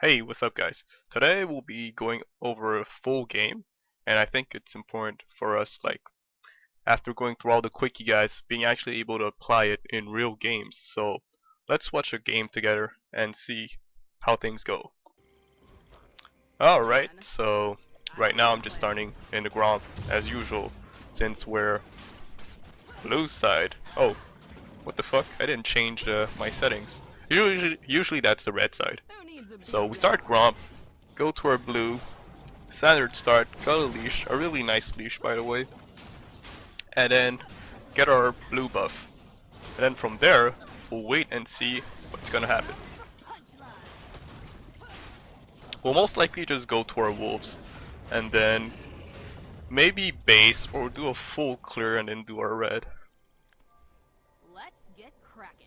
Hey, what's up guys? Today we'll be going over a full game, and I think it's important for us, like, after going through all the quickie guys, being actually able to apply it in real games. So let's watch a game together and see how things go. Alright, so right now I'm just starting in the ground as usual, since we're blue side. Oh, what the fuck? I didn't change my settings. Usually that's the red side. So we start Gromp, go to our blue, standard start, got a leash, a really nice leash by the way, and then get our blue buff. And then from there, we'll wait and see what's gonna happen. We'll most likely just go to our wolves, and then maybe base or do a full clear and then do our red. Let's get cracking.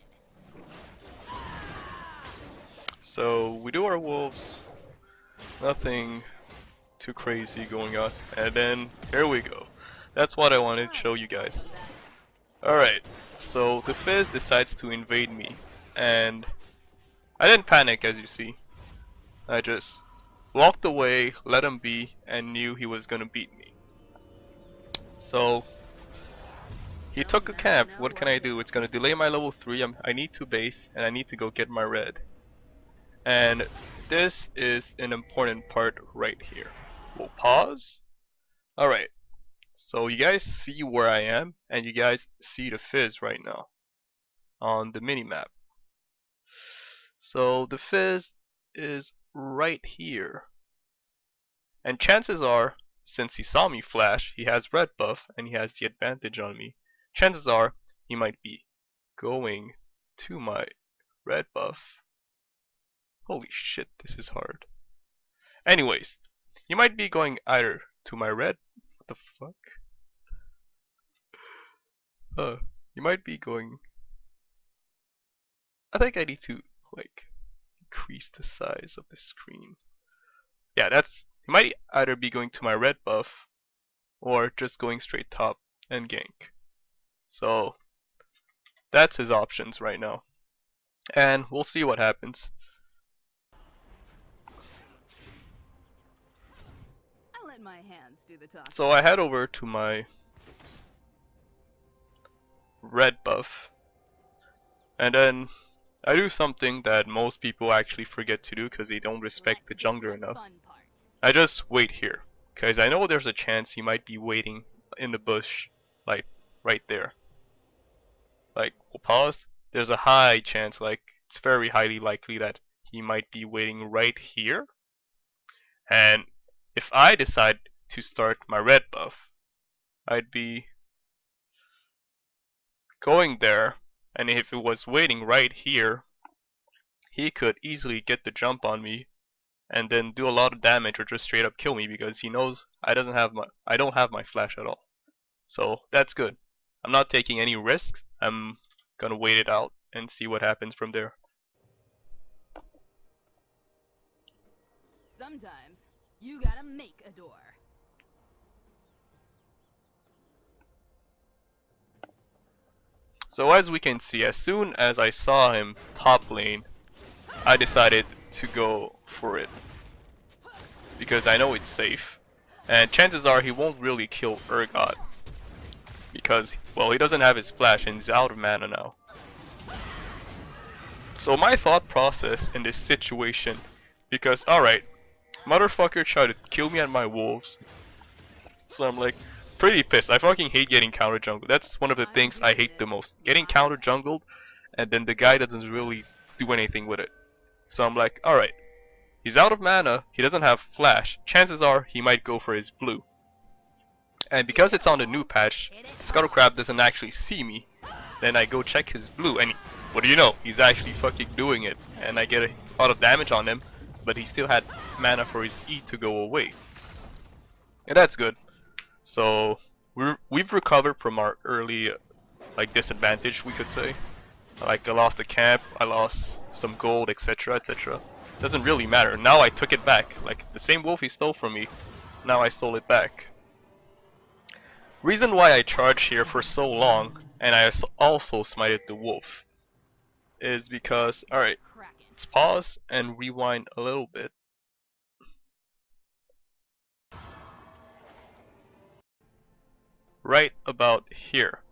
So we do our wolves, nothing too crazy going on, and then here we go. That's what I wanted to show you guys. Alright, so the Fizz decides to invade me, and I didn't panic as you see. I just walked away, let him be, and knew he was gonna beat me. So he took a camp. What can I do? It's gonna delay my level 3. I need to base, and I need to go get my red. And this is an important part right here. We'll pause. Alright, so you guys see where I am, and you guys see the Fizz right now on the minimap. So the Fizz is right here. And chances are, since he saw me flash, he has red buff and he has the advantage on me. Chances are he might be going to my red buff. Holy shit, this is hard. Anyways, you might be going either to my red. What the fuck? You might be going. I think I need to, like, increase the size of the screen. Yeah, that's. You might either be going to my red buff or just going straight top and gank. So that's his options right now. And we'll see what happens. My hands do the talking. So I head over to my red buff, and then I do something that most people actually forget to do because they don't respect the jungler enough. I just wait here, because I know there's a chance he might be waiting in the bush, like right there. Like, we'll pause. There's a high chance, like it's very highly likely that he might be waiting right here. And if I decide to start my red buff, I'd be going there, and if it was waiting right here, he could easily get the jump on me and then do a lot of damage or just straight up kill me because he knows I don't have my flash at all. So that's good. I'm not taking any risks. I'm gonna wait it out and see what happens from there. Sometimes you gotta make a door. So as we can see, as soon as I saw him top lane, I decided to go for it. Because I know it's safe. And chances are he won't really kill Urgot. Because, well, he doesn't have his flash and he's out of mana now. So my thought process in this situation, because alright, motherfucker tried to kill me at my wolves. So I'm like, pretty pissed. I fucking hate getting counter jungled. That's one of the things I hate the most. Getting counter jungled and then the guy doesn't really do anything with it. So I'm like, alright, he's out of mana, he doesn't have flash. Chances are he might go for his blue. And because it's on the new patch, Scuttlecrab doesn't actually see me. Then I go check his blue and what do you know? He's actually fucking doing it. And I get a lot of damage on him, but he still had mana for his E to go away. And that's good. So we've recovered from our early like disadvantage, we could say. Like I lost a camp, I lost some gold, etc, etc. Doesn't really matter. Now I took it back. Like the same wolf he stole from me, now I stole it back. Reason why I charged here for so long, and I also smited the wolf, is because, alright, Let's pause and rewind a little bit. Right about here.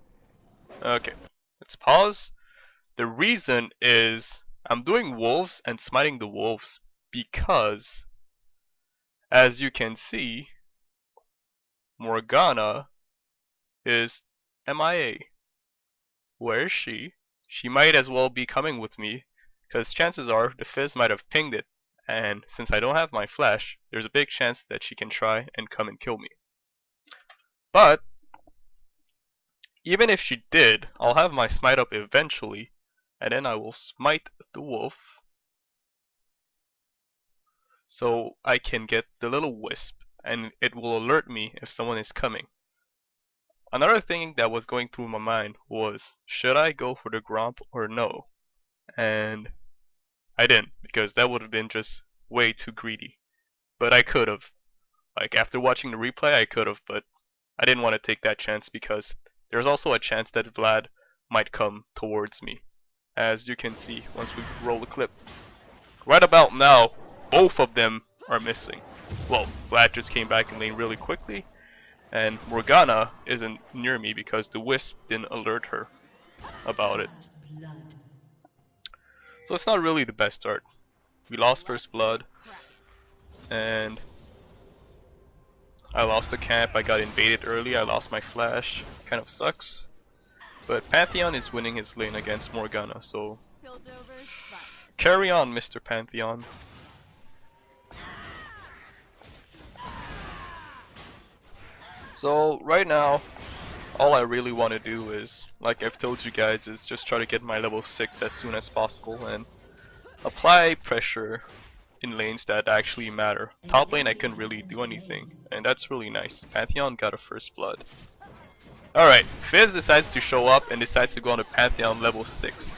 Okay, let's pause. The reason is I'm doing wolves and smiting the wolves because, as you can see, Morgana is MIA. Where is she? She might as well be coming with me, because chances are the Fizz might have pinged it, and since I don't have my flash, there's a big chance that she can try and come and kill me. But even if she did, I'll have my smite up eventually, and then I will smite the wolf so I can get the little wisp, and it will alert me if someone is coming. Another thing that was going through my mind was, should I go for the Gromp or no? And I didn't, because that would have been just way too greedy. But I could have. Like, after watching the replay, I could have, but I didn't want to take that chance because there's also a chance that Vlad might come towards me, as you can see once we roll the clip. Right about now, both of them are missing. Well, Vlad just came back in lane really quickly, and Morgana isn't near me because the Wisp didn't alert her about it. So it's not really the best start. We lost first blood, and I lost the camp, I got invaded early, I lost my flash, kind of sucks. But Pantheon is winning his lane against Morgana, so carry on, Mr. Pantheon. So right now, all I really want to do is, like I've told you guys, is just try to get my level 6 as soon as possible and apply pressure in lanes that actually matter. Top lane I couldn't really do anything, and that's really nice. Pantheon got a first blood. Alright, Fizz decides to show up and decides to go on to Pantheon level 6.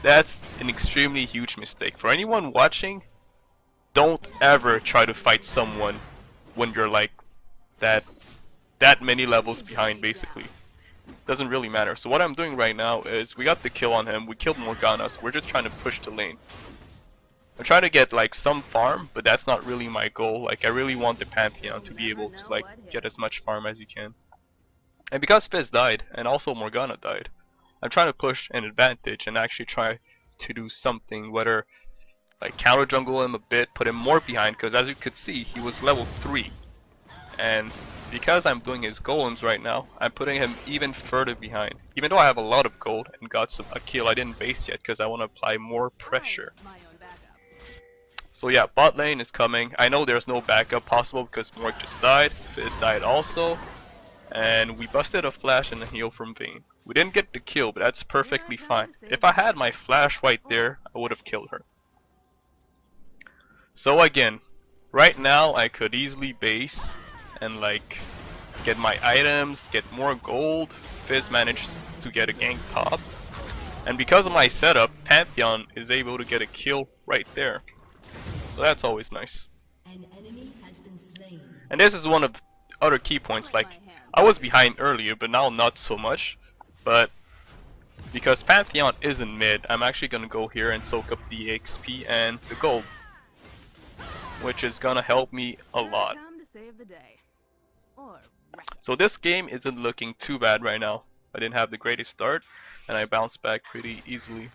That's an extremely huge mistake. For anyone watching, don't ever try to fight someone when you're like that many levels behind, basically. Doesn't really matter. So what I'm doing right now is, we got the kill on him, we killed Morgana, so we're just trying to push the lane. I'm trying to get like some farm, but that's not really my goal. Like, I really want the Pantheon to be able to like get as much farm as he can. And because Fizz died, and also Morgana died, I'm trying to push an advantage and actually try to do something, whether like counter jungle him a bit, put him more behind, because as you could see, he was level 3. And because I'm doing his golems right now, I'm putting him even further behind. Even though I have a lot of gold and got a kill I didn't base yet because I want to apply more pressure. So yeah, bot lane is coming. I know there's no backup possible because Morg just died, Fizz died also, and we busted a flash and a heal from Vayne. We didn't get the kill, but that's perfectly fine. If I had my flash right there, I would have killed her. So again, right now I could easily base and like get my items, get more gold. Fizz managed to get a gank top, and because of my setup, Pantheon is able to get a kill right there. So that's always nice. And this is one of the other key points, like I was behind earlier but now not so much, but because Pantheon is in mid, I'm actually gonna go here and soak up the XP and the gold, which is gonna help me a lot. So this game isn't looking too bad right now. I didn't have the greatest start and I bounced back pretty easily.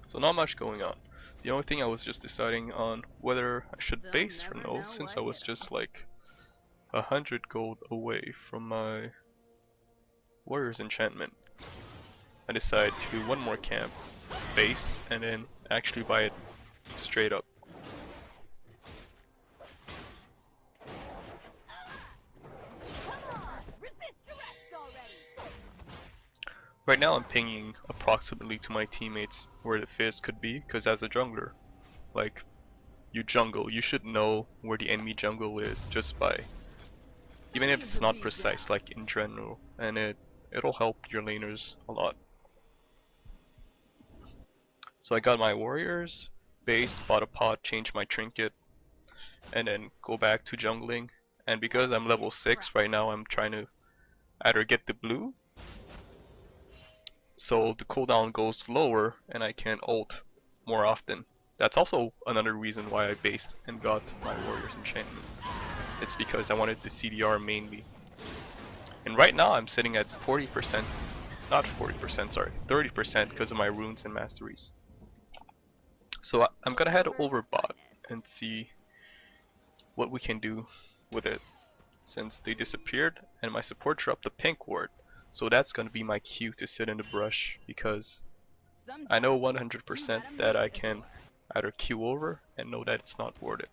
So not much going on. The only thing I was just deciding on whether I should base or no, since I was just like 100 gold away from my Warrior's enchantment. I decided to do one more camp, base, and then actually buy it straight up. Right now I'm pinging approximately to my teammates where the Fizz could be, because as a jungler, like, you jungle, you should know where the enemy jungle is just by, even if it's not precise, like in general, and it'll help your laners a lot. So I got my warriors, base, bought a pot, changed my trinket, and then go back to jungling. And because I'm level 6 right now, I'm trying to either get the blue, so the cooldown goes lower and I can ult more often. That's also another reason why I based and got my warriors enchantment. It's because I wanted the CDR mainly. And right now I'm sitting at 40%, not 40%, sorry, 30% because of my runes and masteries. So I'm gonna head over bot and see what we can do with it, since they disappeared and my support dropped the pink ward. So that's gonna be my cue to sit in the brush, because I know 100% that I can either queue over and know that it's not worth it.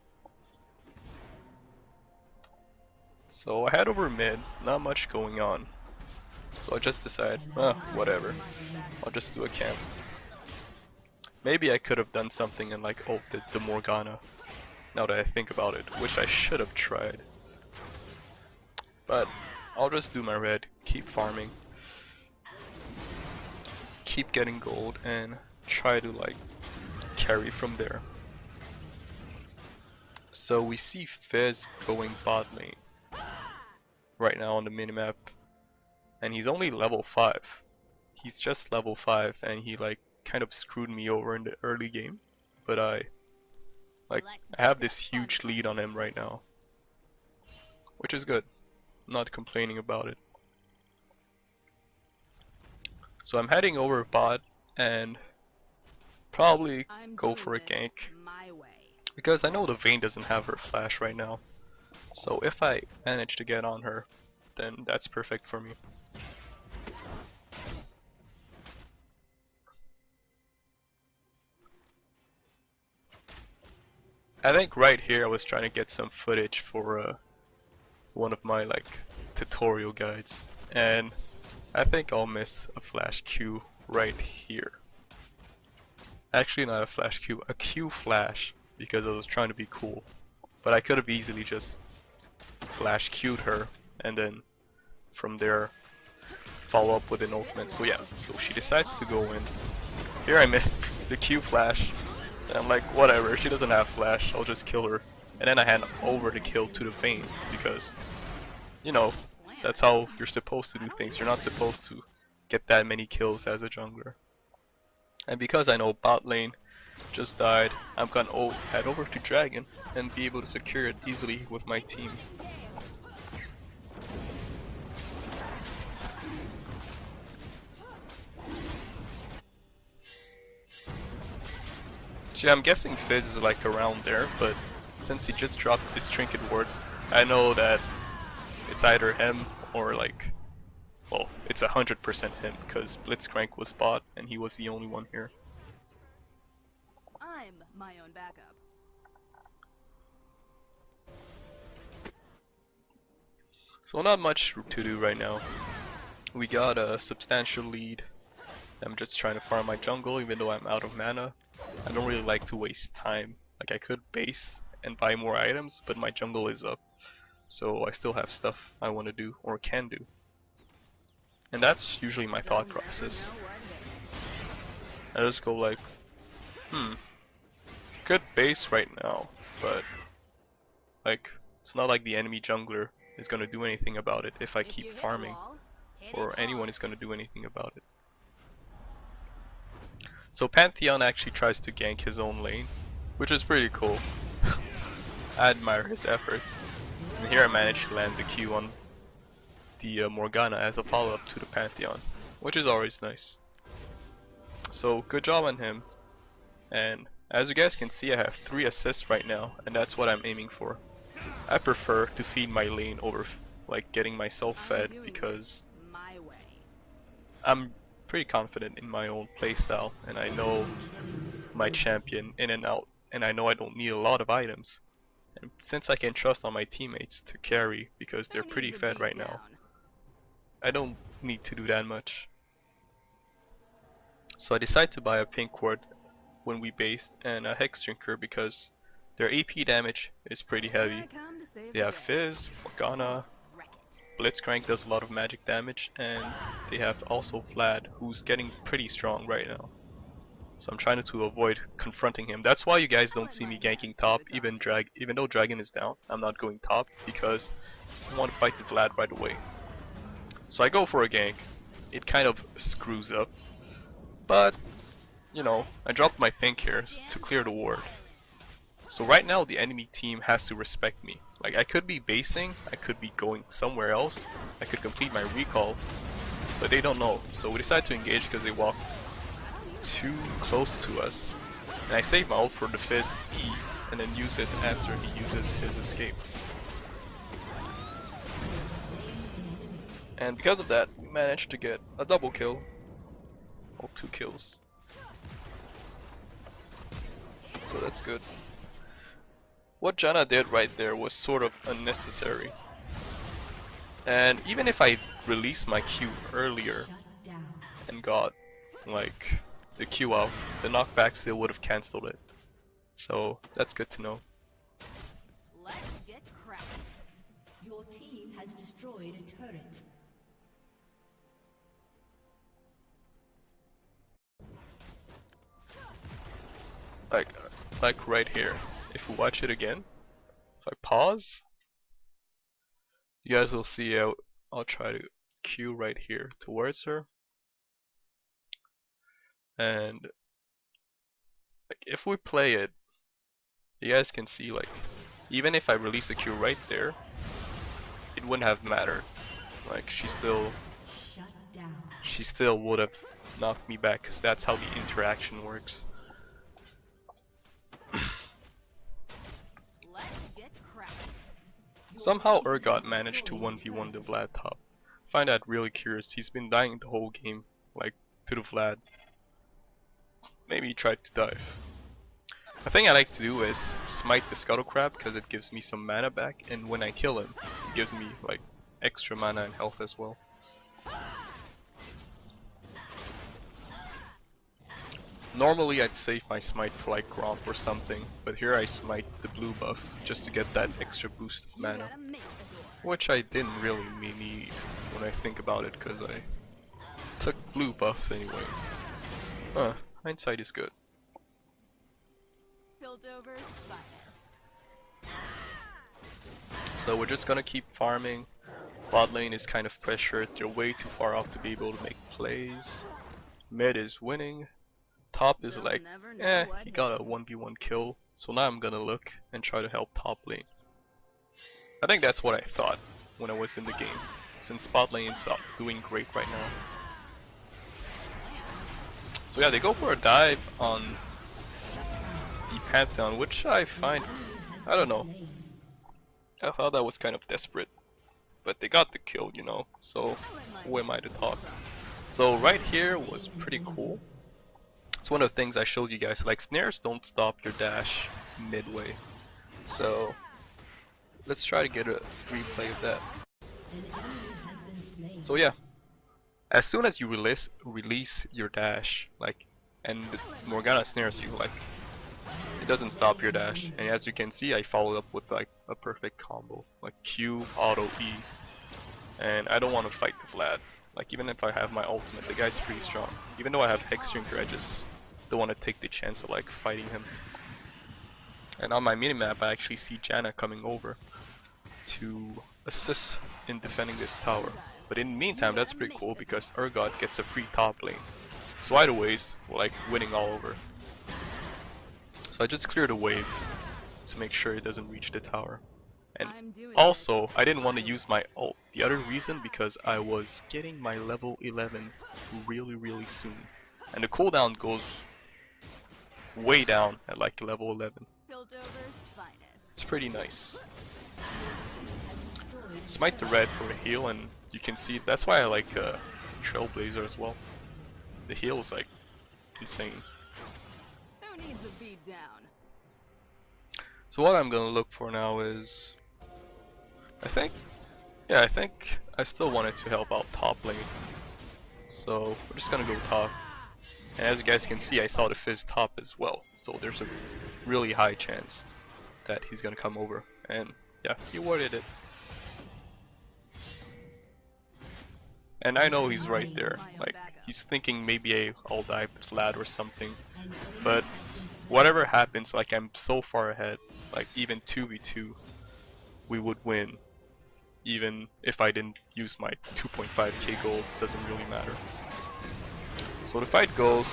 So I head over mid, not much going on. So I just decide, whatever, I'll just do a camp. Maybe I could have done something and like ulted the Morgana, now that I think about it, which I should have tried. But I'll just do my red, keep farming, keep getting gold, and try to like carry from there. So we see Fizz going bot lane right now on the minimap, and he's only level 5. He's just level 5 and he like kind of screwed me over in the early game, but I have this huge lead on him right now, which is good. I'm not complaining about it. So I'm heading over bot and probably go for a gank, because I know the Vayne doesn't have her flash right now. So if I manage to get on her, then that's perfect for me. I think right here I was trying to get some footage for one of my like tutorial guides, and I think I'll miss a flash Q right here. Actually not a flash Q, a Q flash, because I was trying to be cool. But I could have easily just flash Q'd her and then from there follow up with an ultimate. So yeah, so she decides to go in. Here I missed the Q flash, and I'm like, whatever, she doesn't have flash, I'll just kill her. And then I hand over the kill to the Vayne, because, you know, that's how you're supposed to do things. You're not supposed to get that many kills as a jungler. And because I know bot lane just died, I'm gonna head over to Dragon and be able to secure it easily with my team. So yeah, I'm guessing Fizz is like around there, but since he just dropped this trinket ward, I know that it's either him or like, well, it's 100% him, because Blitzcrank was bot and he was the only one here. I'm my own backup. So not much to do right now. We got a substantial lead. I'm just trying to farm my jungle even though I'm out of mana. I don't really like to waste time. Like, I could base and buy more items, but my jungle is up. So I still have stuff I want to do or can do. And that's usually my thought process. I just go like, good base right now, but like, it's not like the enemy jungler is gonna do anything about it if I keep farming, or anyone is gonna do anything about it. So Pantheon actually tries to gank his own lane, which is pretty cool. I admire his efforts. And here I managed to land the Q on the Morgana as a follow-up to the Pantheon, which is always nice. So good job on him. And as you guys can see, I have 3 assists right now, and that's what I'm aiming for. I prefer to feed my lane over like getting myself fed, because I'm pretty confident in my own playstyle and I know my champion in and out, and I know I don't need a lot of items. And since I can trust on my teammates to carry because they're pretty fed right now, I don't need to do that much. So I decided to buy a pink ward when we based and a Hex Drinker because their AP damage is pretty heavy. They have Fizz, Morgana, Blitzcrank does a lot of magic damage, and they have also Vlad, who's getting pretty strong right now. So I'm trying to avoid confronting him. That's why you guys don't see me ganking top, even though Dragon is down. I'm not going top because I want to fight the Vlad right away. So I go for a gank. It kind of screws up, but you know, I dropped my pink here to clear the ward. So right now the enemy team has to respect me. Like, I could be basing, I could be going somewhere else, I could complete my recall, but they don't know. So we decide to engage because they walk too close to us. And I save my ult for the Fizz E and then use it after he uses his escape. And because of that, we managed to get a double kill. Well, 2 kills. So that's good. What Janna did right there was sort of unnecessary. And even if I released my Q earlier and got like the Q out, the knockback still would have cancelled it. So that's good to know. Let's get cracking. Your team has destroyed a turret. Like right here. If we watch it again, if I pause, you guys will see I'll try to Q right here towards her. And like if we play it, you guys can see like even if I release the Q right there, it wouldn't have mattered. Like she still would have knocked me back because that's how the interaction works. Somehow Urgot managed to 1v1 the Vlad top. I find that really curious. He's been dying the whole game, like to the Vlad. Maybe he tried to dive. The thing I like to do is smite the Scuttle Crab because it gives me some mana back, and when I kill him, it gives me like extra mana and health as well. Normally I'd save my smite for like Gromp or something, but here I smite the blue buff just to get that extra boost of mana. Which I didn't really need when I think about it, because I took blue buffs anyway. Hindsight is good. So we're just gonna keep farming. Bot lane is kind of pressured, they're way too far off to be able to make plays. Mid is winning. Top is like, he got a 1v1 kill, so now I'm gonna look and try to help top lane. I think that's what I thought when I was in the game, since bot lane's doing great right now. So yeah, they go for a dive on the Pantheon, which I find, I don't know, I thought that was kind of desperate. But they got the kill, you know, so who am I to talk? So right here was pretty cool. It's one of the things I showed you guys, like snares don't stop your dash midway. So let's try to get a replay of that. So yeah, as soon as you release your dash, like, and Morgana snares you, like, it doesn't stop your dash. And as you can see, I followed up with like a perfect combo, like Q, auto E. And I don't want to fight the Vlad. Like, even if I have my ultimate, the guy's pretty strong. Even though I have Hex Drinker, I just don't want to take the chance of like fighting him. And on my minimap, I actually see Janna coming over to assist in defending this tower. But in the meantime, that's pretty cool because Urgot gets a free top lane. So either ways, we're like winning all over. So I just cleared a wave to make sure it doesn't reach the tower. And also, I didn't want to use my ult. The other reason, because I was getting my level 11 really soon. And the cooldown goes way down at like level 11. It's pretty nice. Smite the red for a heal, and you can see that's why I like Trailblazer as well. The heal is like insane. Who needs a beat down? So what I'm gonna look for now is, I think I still wanted to help out top lane. So we're just gonna go top. And as you guys can see, I saw the Fizz top as well. So there's a really high chance that he's gonna come over. And yeah, he warded it. And I know he's right there. Like, He's thinking maybe I'll dive the flat or something. But whatever happens, like I'm so far ahead, like even 2v2, we would win. Even if I didn't use my 2.5k gold, doesn't really matter. So the fight goes,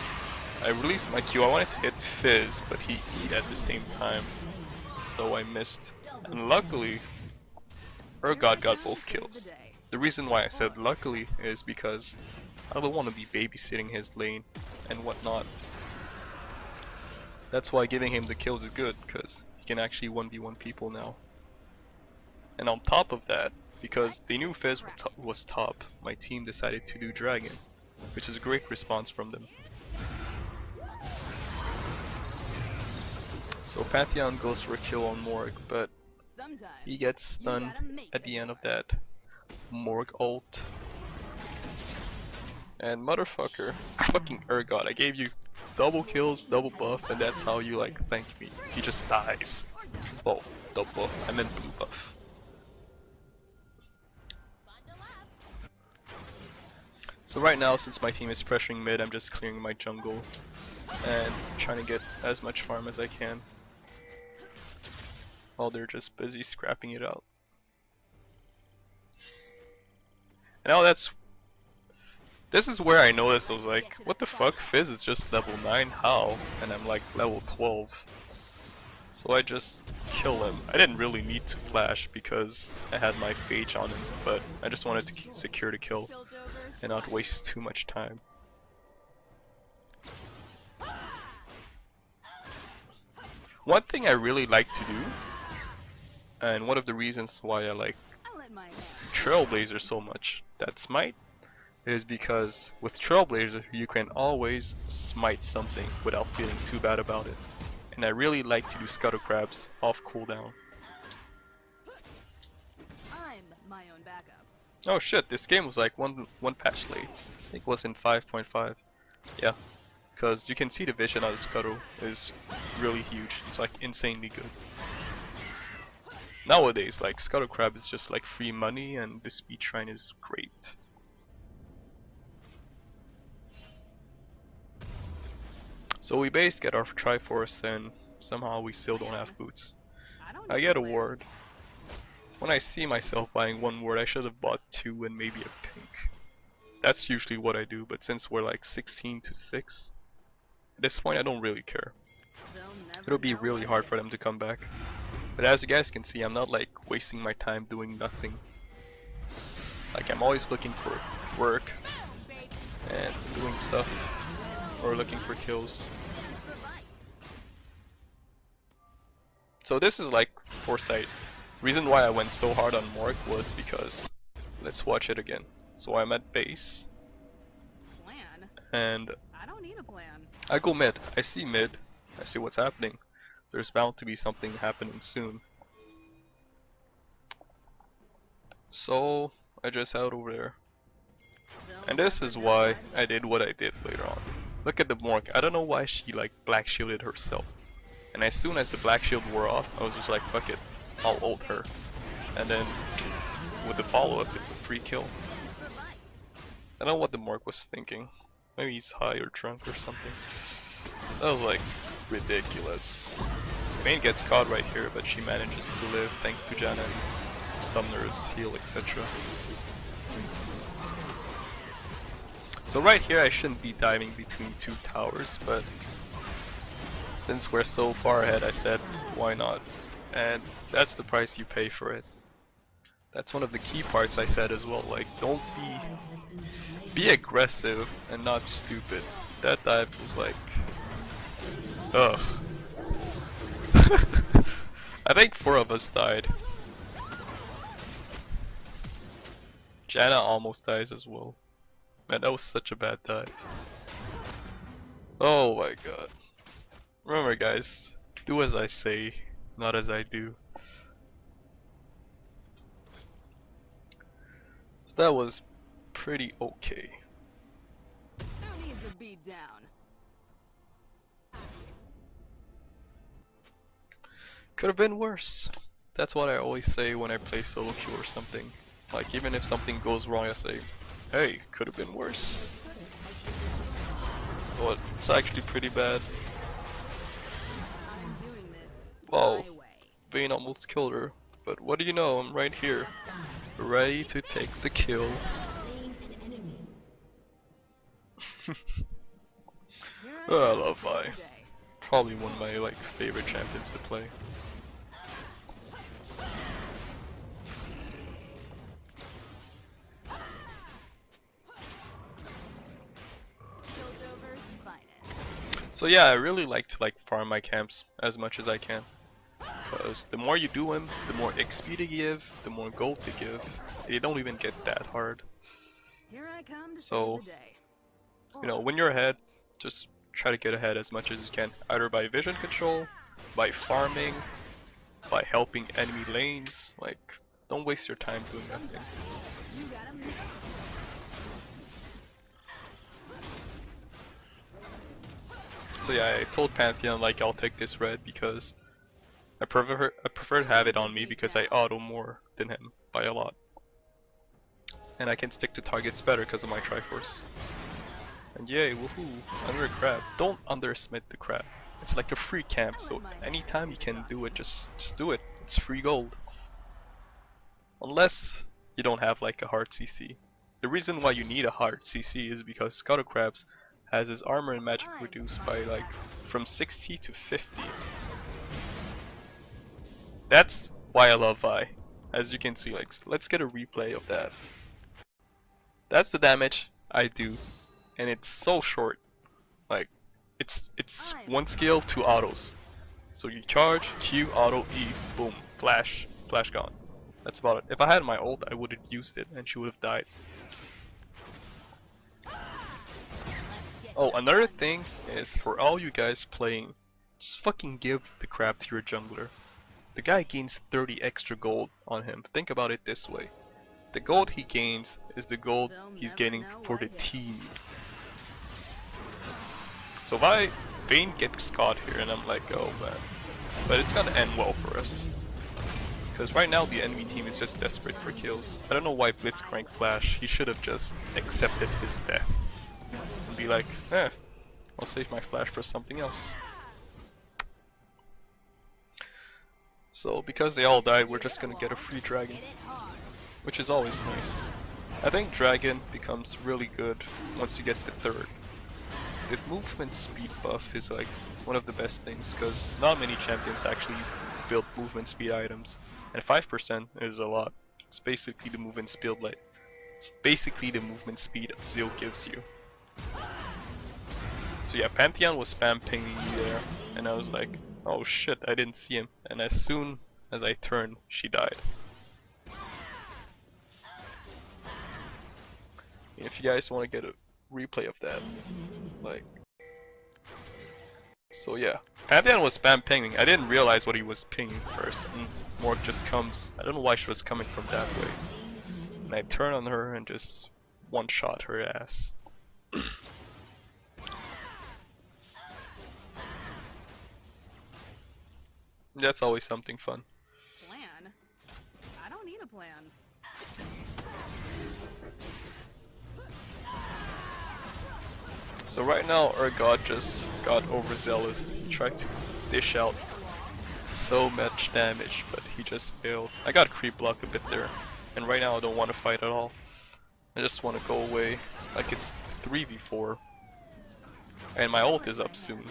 I released my Q, I wanted to hit Fizz, but he E'd at the same time, so I missed. And luckily, Urgot got both kills. The reason why I said luckily is because I don't want to be babysitting his lane and whatnot. That's why giving him the kills is good, because he can actually 1v1 people now. And on top of that, because they knew Fizz was top, my team decided to do Dragon, which is a great response from them. So Pantheon goes for a kill on Morg, but he gets stunned at the end of that Morg ult. And motherfucker, fucking Urgot, I gave you double kills, double buff, and that's how you like thank me. He just dies. Oh, double buff, I meant blue buff. So right now, since my team is pressuring mid, I'm just clearing my jungle and trying to get as much farm as I can while they're just busy scrapping it out. And now this is where I noticed, I was like, what the fuck, Fizz is just level 9, how? And I'm like level 12. So I just kill him. I didn't really need to flash because I had my Phage on him, but I just wanted to secure the kill and not waste too much time. One thing I really like to do, and one of the reasons why I like Trailblazer so much, that smite, is because with Trailblazer you can always smite something without feeling too bad about it. And I really like to do Scuttle Crabs off cooldown. I'm my own backup. Oh shit, this game was like one patch late. I think it was in 5.5. Yeah, because you can see the vision on the Scuttle is really huge. It's like insanely good. Nowadays, like Scuttle Crab is just like free money, and the speed shrine is great. So we base get our Triforce, and somehow we still don't have boots. I get a ward. When I see myself buying one ward, I should have bought 2 and maybe a pink. That's usually what I do, but since we're like 16 to 6, at this point I don't really care. It'll be really hard for them to come back. But as you guys can see, I'm not like wasting my time doing nothing. Like I'm always looking for work and doing stuff, or looking for kills. So this is like foresight. Reason why I went so hard on Morg was because, let's watch it again. So I'm at base, Plan? and I don't need a plan. I go mid. I see mid. I see what's happening. There's bound to be something happening soon. So I just head over there. And this is why I did what I did later on. Look at the Morg. I don't know why she like black shielded herself. And as soon as the black shield wore off, I was just like, fuck it, I'll ult her. And then with the follow up, it's a free kill. I don't know what the Morg was thinking. Maybe he's high or drunk or something. That was like ridiculous. Vayne gets caught right here, but she manages to live thanks to Janna, Summoner's heal, etc. So right here I shouldn't be diving between 2 towers, but since we're so far ahead, I said why not, and that's the price you pay for it. That's one of the key parts I said as well, like don't be aggressive and not stupid. That dive was like, ugh. I think 4 of us died. Janna almost dies as well. Man, that was such a bad dive. Oh my god. Remember guys, do as I say, not as I do. So that was pretty okay. Who needs a beat down? Could have been worse. That's what I always say when I play solo queue or something. Like even if something goes wrong, I say, hey, could have been worse. but it's actually pretty bad. I'm doing this Wow, my way. Vayne almost killed her. But what do you know, I'm right here, ready to take the kill. Slain an enemy. Here I Oh, I am to love save Vi. the day. Probably one of my favorite champions to play. Piltover's finest. So yeah, I really like to farm my camps as much as I can. Because the more you do them, the more XP they give, the more gold they give. They don't even get that hard. Here I come to So, save the day. you know, when you're ahead, just try to get ahead as much as you can. Either by vision control, by farming, by helping enemy lanes. Don't waste your time doing nothing. You got a minute. So yeah, I told Pantheon I'll take this red because I prefer to have it on me because I auto more than him by a lot. And I can stick to targets better because of my Triforce. And yay, woohoo, under a crab. Don't underestimate the crab. It's like a free camp, so anytime you can do it, just do it. It's free gold. Unless you don't have a hard CC. The reason why you need a hard CC is because Scuttle Crabs has his armor and magic reduced by from 60 to 50. That's why I love Vi. As you can see, let's get a replay of that. That's the damage I do, and it's so short. It's one skill, 2 autos. So you charge, Q, auto, E, boom, flash gone. That's about it. If I had my ult, I would have used it, and she would have died. Oh, another thing is for all you guys playing, just fucking give the crab to your jungler. The guy gains 30 extra gold on him. Think about it this way. The gold he gains is the gold he's getting for the team. So if Vayne gets caught here and I'm like, oh man. But it's gonna end well for us. Because right now the enemy team is just desperate for kills. I don't know why Blitzcrank Flash, he should have just accepted his death. And be like, I'll save my flash for something else. So because they all died, we're just gonna get a free dragon. Which is always nice. I think dragon becomes really good once you get the third. The movement speed buff is one of the best things because not many champions actually build movement speed items. And 5% is a lot. It's basically the movement speed Zeal gives you. So yeah, Pantheon was spam pinging me there, and I was like, oh shit, I didn't see him. And as soon as I turned, she died. If you guys want to get a replay of that, so yeah, Pantheon was spam pinging. I didn't realize what he was pinging first, and Morg just comes. I don't know why she was coming from that way. And I turn on her and just one-shot her ass. That's always something fun. Plan? I don't need a plan. So right now our god just got overzealous. He tried to dish out so much damage, but he just failed. I got creep block a bit there, and right now I don't want to fight at all. I just want to go away. It's 3v4, and my ult is up soon.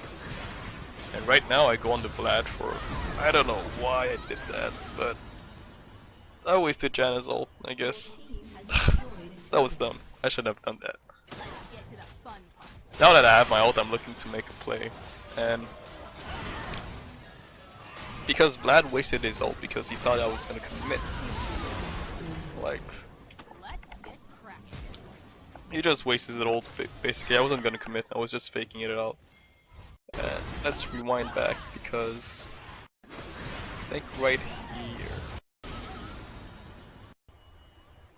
And right now I go on the Vlad for, I don't know why I did that, but I wasted Janna's ult, I guess. That was dumb. I shouldn't have done that. Get to the fun part. Now that I have my ult, I'm looking to make a play, and because Vlad wasted his ult because he thought I was gonna commit. Let's get cracking. He just wasted his ult. Basically, I wasn't gonna commit. I was just faking it out. And let's rewind back because I think right here.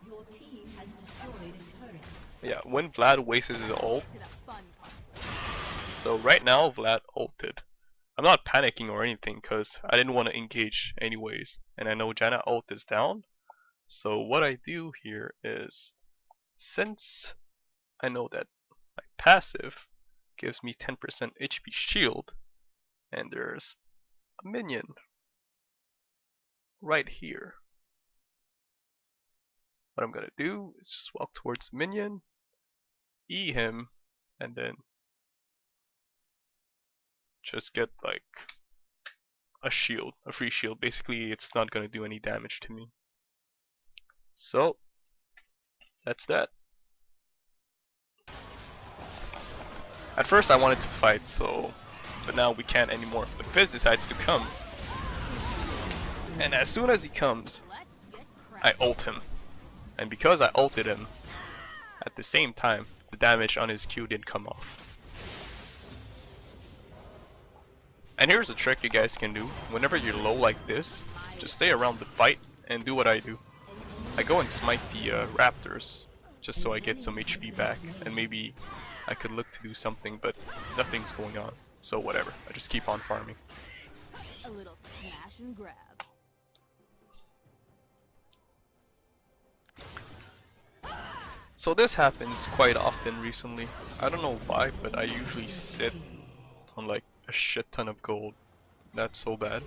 Your team has destroyed a turret. Yeah, when Vlad wastes his ult. To the fun part. So right now Vlad ulted. I'm not panicking or anything because I didn't want to engage anyways. And I know Janna ult is down. So what I do here is, since I know that my passive gives me 10% HP shield, and there's a minion right here. What I'm gonna do is just walk towards the minion, E him, and then just get like a shield, a free shield. Basically, it's not gonna do any damage to me. So that's that. At first I wanted to fight, but now we can't anymore. But Fizz decides to come, and as soon as he comes, I ult him. And because I ulted him, at the same time, the damage on his Q didn't come off. And here's a trick you guys can do. Whenever you're low like this, just stay around the fight and do what I do. I go and smite the raptors, just so I get some HP back, and maybe I could look to do something, but nothing's going on. So whatever, I just keep on farming. A little smash and grab. So this happens quite often recently. I don't know why, but I usually sit on like a shit ton of gold. That's so bad.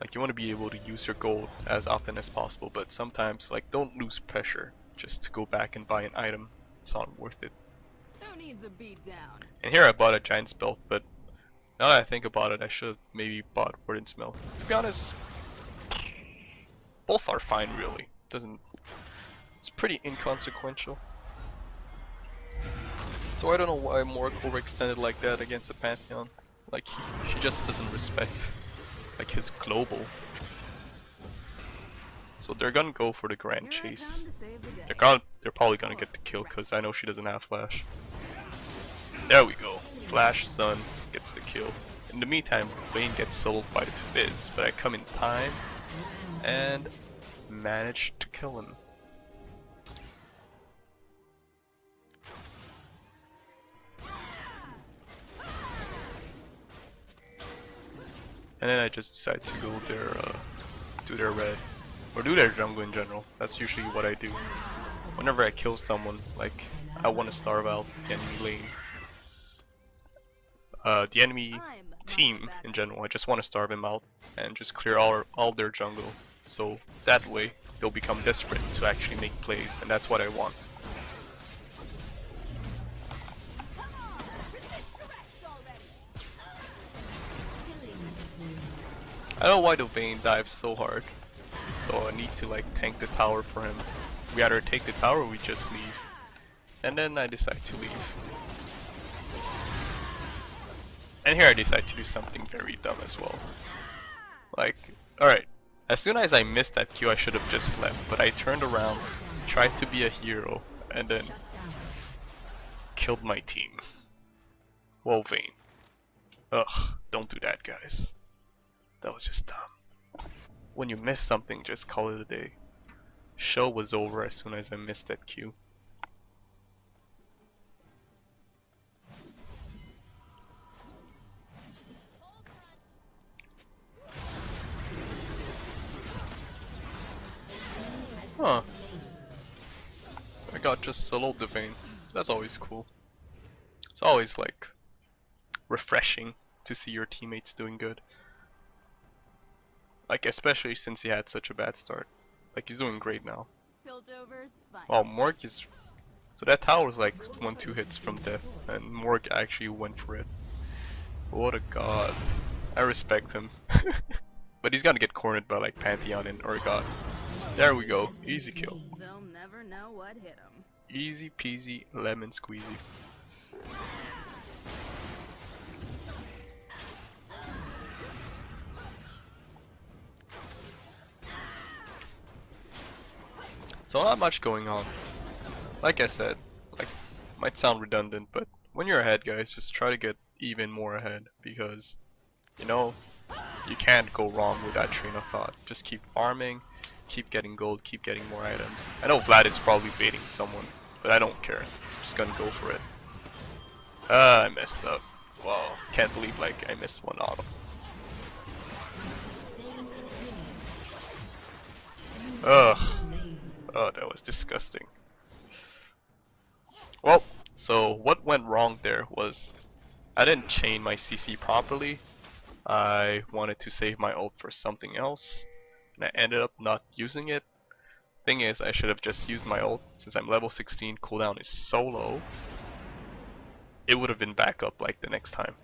Like, you want to be able to use your gold as often as possible, but sometimes, like, don't lose pressure just to go back and buy an item. It's not worth it. Who needs a beat down? And here I bought a Giant's Belt, but now that I think about it, I should have maybe bought Warden's Mill. To be honest, both are fine really. It's pretty inconsequential. So I don't know why Morg overextended like that against the Pantheon. Like, she just doesn't respect like his global. So they're gonna go for the grand chase. They're probably gonna get the kill because I know she doesn't have flash. There we go. Flash Sun gets the kill. In the meantime, Vayne gets soloed by the Fizz, but I come in time and manage to kill him. And then I just decide to go do their red, or do their jungle in general. That's usually what I do. Whenever I kill someone, like, I want to starve out the enemy lane. The enemy team in general, I just want to starve him out and just clear all their jungle. So that way, they'll become desperate to actually make plays, and that's what I want. I don't know why the Vayne dives so hard, so I need to like tank the tower for him. We either take the tower or we just leave. And then I decide to leave. And here I decide to do something very dumb as well. Like, alright, as soon as I missed that Q I should have just left, but I turned around, tried to be a hero, and then killed my team. Whoa, Vayne. Ugh, don't do that, guys. That was just dumb. When you miss something, just call it a day. Show was over as soon as I missed that Q. Huh. I got just soloed the Vayne. That's always cool. It's always like refreshing to see your teammates doing good. Like, especially since he had such a bad start. Like, he's doing great now. Well, Morg is... So that tower was like 1-2 hits from death, and Morg actually went for it. What a god. I respect him. But he's gonna get cornered by like Pantheon and Urgot. There we go. Easy kill. They'll never know what hit 'em. Easy peasy lemon squeezy. So not much going on. Like I said, like, might sound redundant, but when you're ahead, guys, just try to get even more ahead, because, you know, you can't go wrong with that train of thought. Just keep farming, keep getting gold, keep getting more items. I know Vlad is probably baiting someone, but I don't care. I'm just gonna go for it. I messed up. Wow, can't believe like I missed one auto. Ugh. Oh, that was disgusting. Well, So what went wrong there was I didn't chain my CC properly. I wanted to save my ult for something else, and I ended up not using it. Thing is, I should have just used my ult. Since I'm level 16, cooldown is so low, it would have been back up like the next time.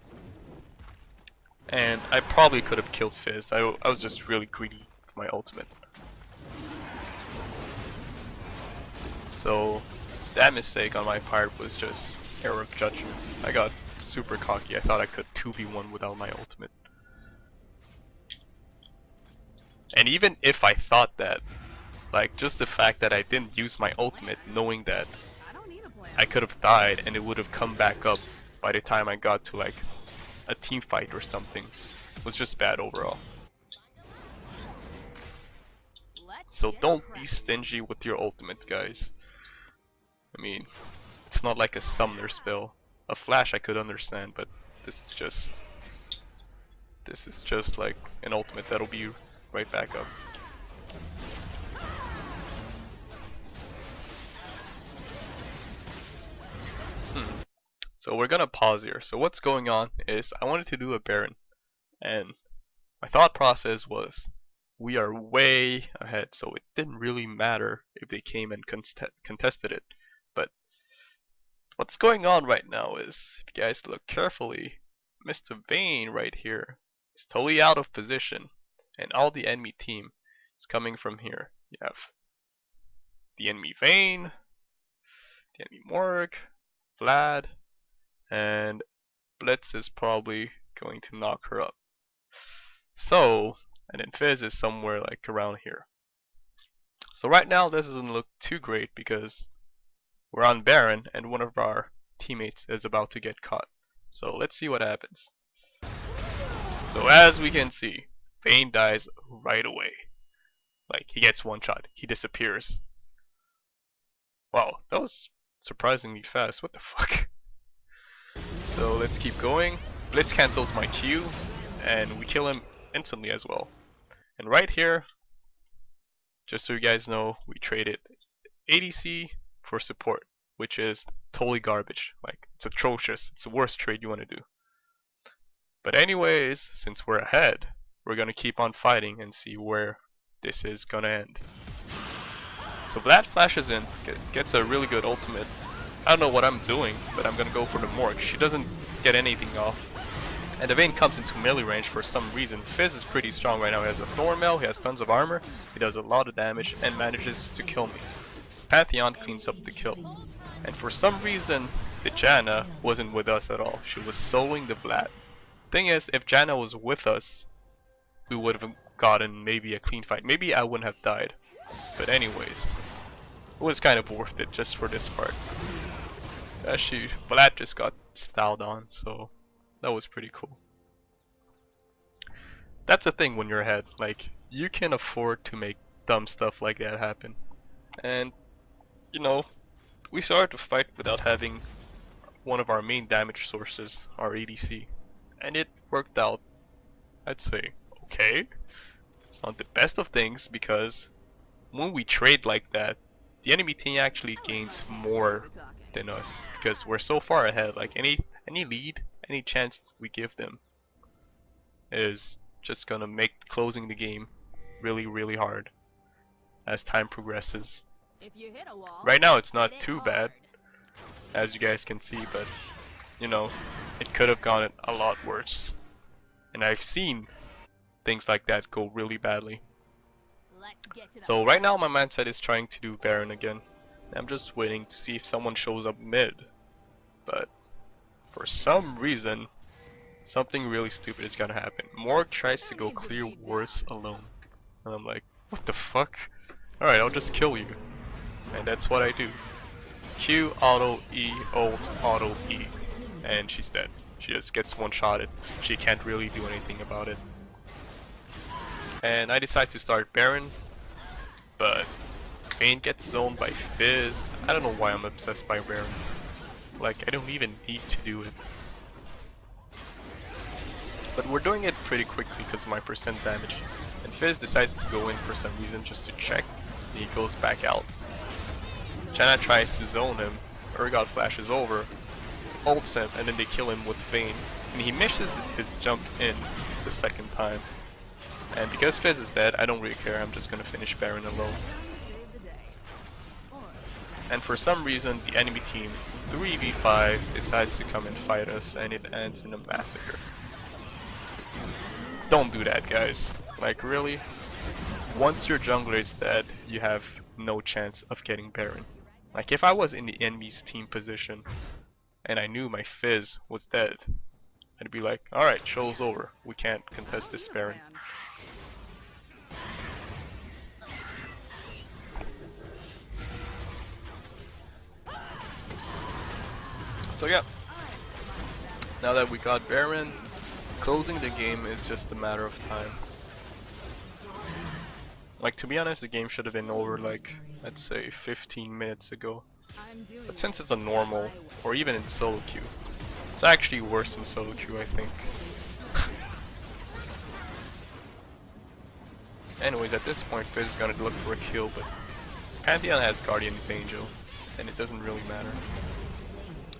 And I probably could have killed Fizz. I was just really greedy with my ultimate. So that mistake on my part was just error of judgment. I got super cocky. I thought I could 2v1 without my ultimate. And even if I thought that, like, just the fact that I didn't use my ultimate, knowing that I could have died and it would have come back up by the time I got to like a team fight or something, was just bad overall. So don't be stingy with your ultimate, guys. I mean, it's not like a summoner spell. A flash I could understand, but this is just like an ultimate that'll be right back up. So we're gonna pause here. So what's going on is I wanted to do a Baron, and my thought process was we are way ahead, so it didn't really matter if they came and contested it. But what's going on right now is, if you guys look carefully, Mr. Vayne right here is totally out of position, and all the enemy team is coming from here. You have the enemy Vayne, the enemy Morg, Vlad, and Blitz is probably going to knock her up. So, and then Fizz is somewhere like around here. So right now this doesn't look too great because we're on Baron and one of our teammates is about to get caught. So let's see what happens. So as we can see, Vayne dies right away. Like, he gets one shot, he disappears. Wow, that was surprisingly fast. What the fuck? So let's keep going. Blitz cancels my Q, and we kill him instantly as well. And right here, just so you guys know, we traded ADC for support, which is totally garbage. Like, it's atrocious. It's the worst trade you want to do. But anyways, since we're ahead, we're gonna keep on fighting and see where this is gonna end. So Vlad flashes in, gets a really good ultimate. I don't know what I'm doing, but I'm gonna go for the Morg. She doesn't get anything off. And the Vayne comes into melee range for some reason. Fizz is pretty strong right now. He has a Thorn Mail, he has tons of armor, he does a lot of damage, and manages to kill me. Pantheon cleans up the kill. And for some reason, the Janna wasn't with us at all. She was soloing the Vlad. Thing is, if Janna was with us, we would have gotten maybe a clean fight. Maybe I wouldn't have died. But anyways, it was kind of worth it just for this part. Actually, Vlad just got styled on, so that was pretty cool. That's the thing when you're ahead, like, you can afford to make dumb stuff like that happen. And, you know, we started to fight without having one of our main damage sources, our ADC. And it worked out, I'd say, okay. It's not the best of things because when we trade like that, the enemy team actually gains more than us because we're so far ahead. Like, any lead, any chance we give them is just gonna make closing the game really, really hard as time progresses. Right now it's not too bad, as you guys can see, but you know, it could have gone a lot worse. And I've seen things like that go really badly. So right now my mindset is trying to do Baron again. I'm just waiting to see if someone shows up mid. But for some reason, something really stupid is gonna happen. Morg tries to go clear wards alone. And I'm like, what the fuck? Alright, I'll just kill you. And that's what I do. Q, auto, E, ult, auto, E. And she's dead. She just gets one-shotted. She can't really do anything about it. And I decide to start Baron, but Vayne gets zoned by Fizz. I don't know why I'm obsessed by Baron. Like, I don't even need to do it. But we're doing it pretty quickly because of my percent damage. And Fizz decides to go in for some reason just to check. And he goes back out. Janna tries to zone him, Urgot flashes over, ults him, and then they kill him with Vayne. And he misses his jump in the second time. And because Fizz is dead, I don't really care, I'm just gonna finish Baron alone. And for some reason, the enemy team, 3v5, decides to come and fight us, and it ends in a massacre. Don't do that, guys. Like, really? Once your jungler is dead, you have no chance of getting Baron. Like, if I was in the enemy's team position, and I knew my Fizz was dead, I'd be like, alright, show's over. We can't contest this Baron. So yeah, now that we got Baron, closing the game is just a matter of time. Like, to be honest, the game should have been over like, let's say 15 minutes ago. But since it's a normal, or even in solo queue, it's actually worse in solo queue, I think. Anyways, at this point Fizz is gonna look for a kill, but Pantheon has Guardian's Angel, and it doesn't really matter.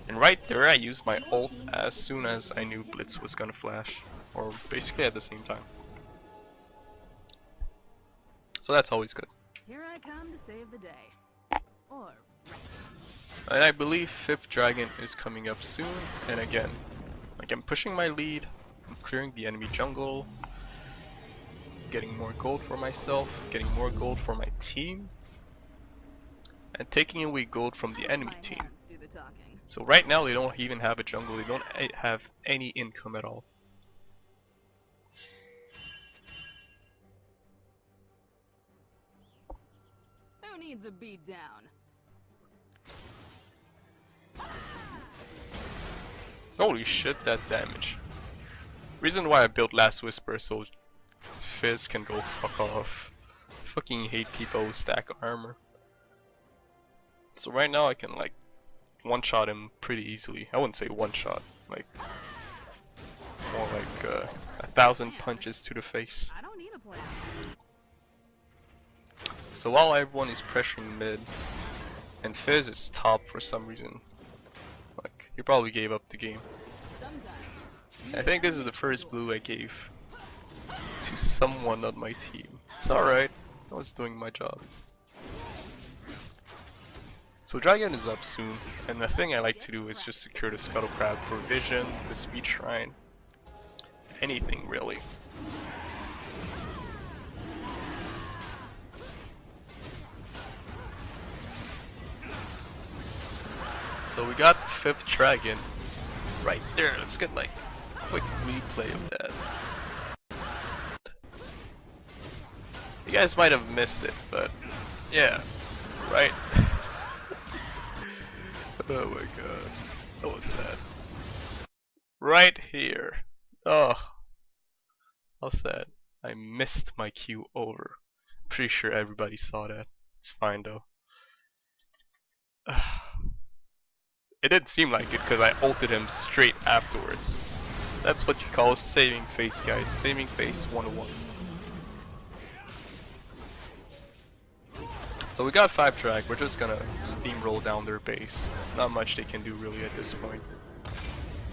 And right there I used my ult as soon as I knew Blitz was gonna flash, or basically at the same time. So that's always good. Here I come to save the day. Or And I believe 5th Dragon is coming up soon, and again, like, I'm pushing my lead, I'm clearing the enemy jungle, getting more gold for myself, getting more gold for my team, and taking away gold from the enemy my team. hands do the talking. So right now they don't even have a jungle, they don't have any income at all. Who needs a beat down? Holy shit, that damage. Reason why I built Last Whisper so Fizz can go fuck off. Fucking hate people who stack armor. So right now I can like one-shot him pretty easily. I wouldn't say one-shot, like more like 1,000 punches to the face. I don't need a plan. So while everyone is pressuring mid, and Fizz is top for some reason, like, he probably gave up the game. Sometimes. I think this is the first blue I gave to someone on my team. It's alright, I was doing my job. So Dragon is up soon, and the thing I like to do is just secure the Scuttle Crab for Vision, the Speed Shrine, anything really. So we got 5th Dragon right there. Let's get like a quick replay of that. You guys might have missed it, but yeah, right? Oh my god, that was sad. Right here. Oh, how sad. I missed my Q over. Pretty sure everybody saw that. It's fine though. It didn't seem like it because I ulted him straight afterwards. That's what you call saving face, guys. Saving face 101. So we got 5 drag, we're just gonna steamroll down their base. Not much they can do really at this point.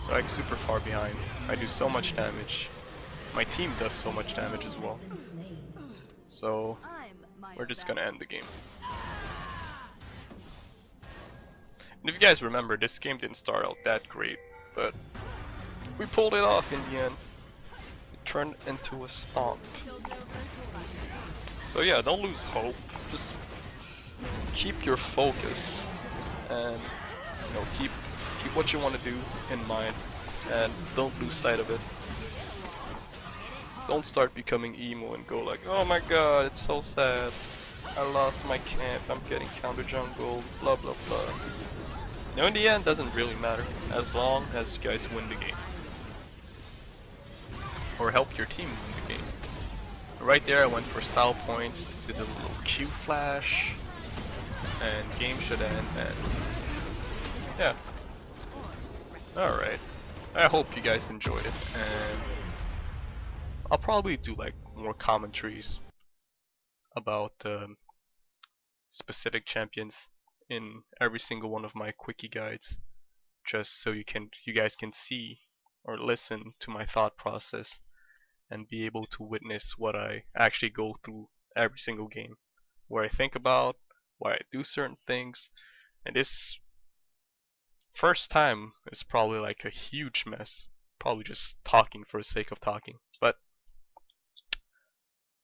They're like super far behind. I do so much damage. My team does so much damage as well. So we're just gonna end the game. And if you guys remember, this game didn't start out that great, but we pulled it off in the end. It turned into a stomp. So yeah, don't lose hope. Just keep your focus, and you know, keep what you want to do in mind, and don't lose sight of it. Don't start becoming emo and go like, oh my god, it's so sad. I lost my camp, I'm getting counter jungle, blah blah blah. Now in the end, doesn't really matter, as long as you guys win the game. Or help your team win the game. Right there I went for style points, did a little Q flash, and game should end, and yeah. Alright. I hope you guys enjoyed it, and I'll probably do like more commentaries about specific champions in every single one of my quickie guides, just so you guys can see or listen to my thought process and be able to witness what I actually go through every single game, where I think about, why I do certain things, and this first time is probably like a huge mess, probably just talking for the sake of talking, but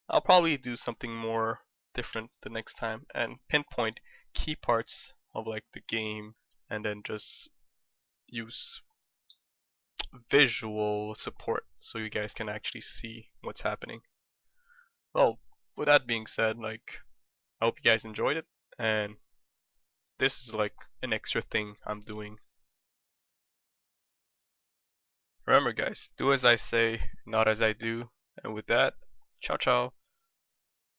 I'll probably do something more different the next time and pinpoint key parts of like the game and then just use visual support so you guys can actually see what's happening. Well, with that being said, like, I hope you guys enjoyed it, and this is like an extra thing I'm doing. Remember guys, do as I say, not as I do, and with that, ciao ciao.